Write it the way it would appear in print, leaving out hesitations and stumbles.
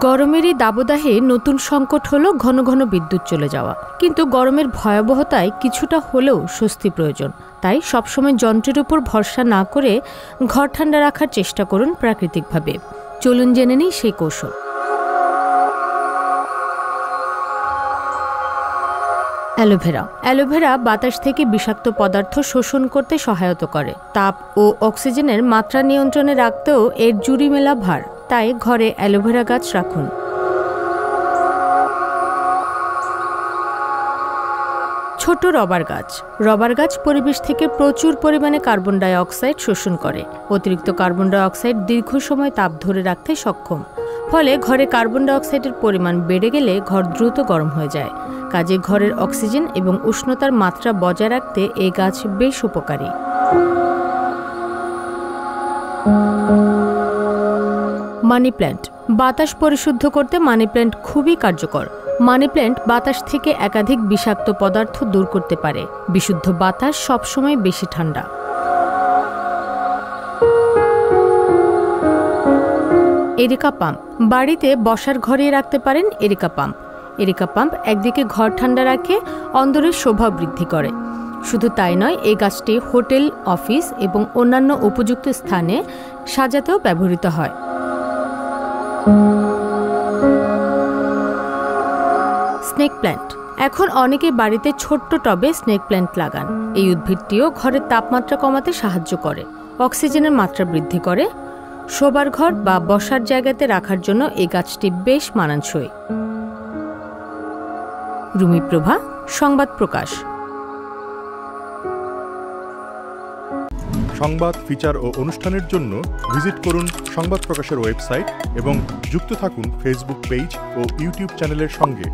গরমেরই দাবদাহে নতুন সংকট হলো ঘন ঘন বিদ্যুৎ চলে যাওয়া। কিন্তু গরমের ভয়াবহতায় কিছুটা হলেও স্বস্তি প্রয়োজন। তাই সবসময় যন্ত্রের উপর ভরসা না করে ঘর ঠান্ডা রাখার চেষ্টা করুন প্রাকৃতিকভাবে। চলুন জেনে নিই সেই কৌশল। অ্যালোভেরা বাতাস থেকে বিষাক্ত পদার্থ শোষণ করতে সহায়তা করে। তাপ ও অক্সিজেনের মাত্রা নিয়ন্ত্রণে রাখতেও এর জুড়ি মেলা ভার। তাই ঘরে অ্যালোভেরা গাছ রাখুন। ছোট রবার গাছ পরিবেশ থেকে প্রচুর পরিমাণে কার্বন ডাই অক্সাইড শোষণ করে। অতিরিক্ত কার্বন ডাই অক্সাইড দীর্ঘ সময় তাপ ধরে রাখতে সক্ষম। ফলে ঘরে কার্বন ডাই অক্সাইডের পরিমাণ বেড়ে গেলে ঘর দ্রুত গরম হয়ে যায়। কাজে ঘরের অক্সিজেন এবং উষ্ণতার মাত্রা বজায় রাখতে এই গাছ বেশ উপকারী। মানি প্ল্যান্ট বাতাস পরিশুদ্ধ করতে মানি প্ল্যান্ট খুবই কার্যকর। মানি প্ল্যান্ট বাতাস থেকে একাধিক বিষাক্ত পদার্থ দূর করতে পারে। বিশুদ্ধ বাতাস সবসময় বেশি ঠান্ডা। এরিকা পাম্প বাড়িতে বসার ঘরে রাখতে পারেন। এরিকা পাম্প একদিকে ঘর ঠান্ডা রাখে, অন্দরের শোভা বৃদ্ধি করে। শুধু তাই নয়, এই গাছটি হোটেল, অফিস এবং অন্যান্য উপযুক্ত স্থানে সাজাতেও ব্যবহৃত হয়। স্নেক প্ল্যান্ট এখন অনেকে বাড়িতে ছোট্ট টবে স্নেক প্ল্যান্ট লাগান। এই উদ্ভিদটিও ঘরের তাপমাত্রা কমাতে সাহায্য করে, অক্সিজেনের মাত্রা বৃদ্ধি করে। শোবার ঘর বা বসার জায়গাতে রাখার জন্য এই গাছটি বেশ মানানসই। রুমি প্রভা, সংবাদ প্রকাশ। সংবাদ, ফিচার ও অনুষ্ঠানের জন্য ভিজিট করুন সংবাদ প্রকাশের ওয়েবসাইট এবং যুক্ত থাকুন ফেসবুক পেজ ও ইউটিউব চ্যানেলের সঙ্গে।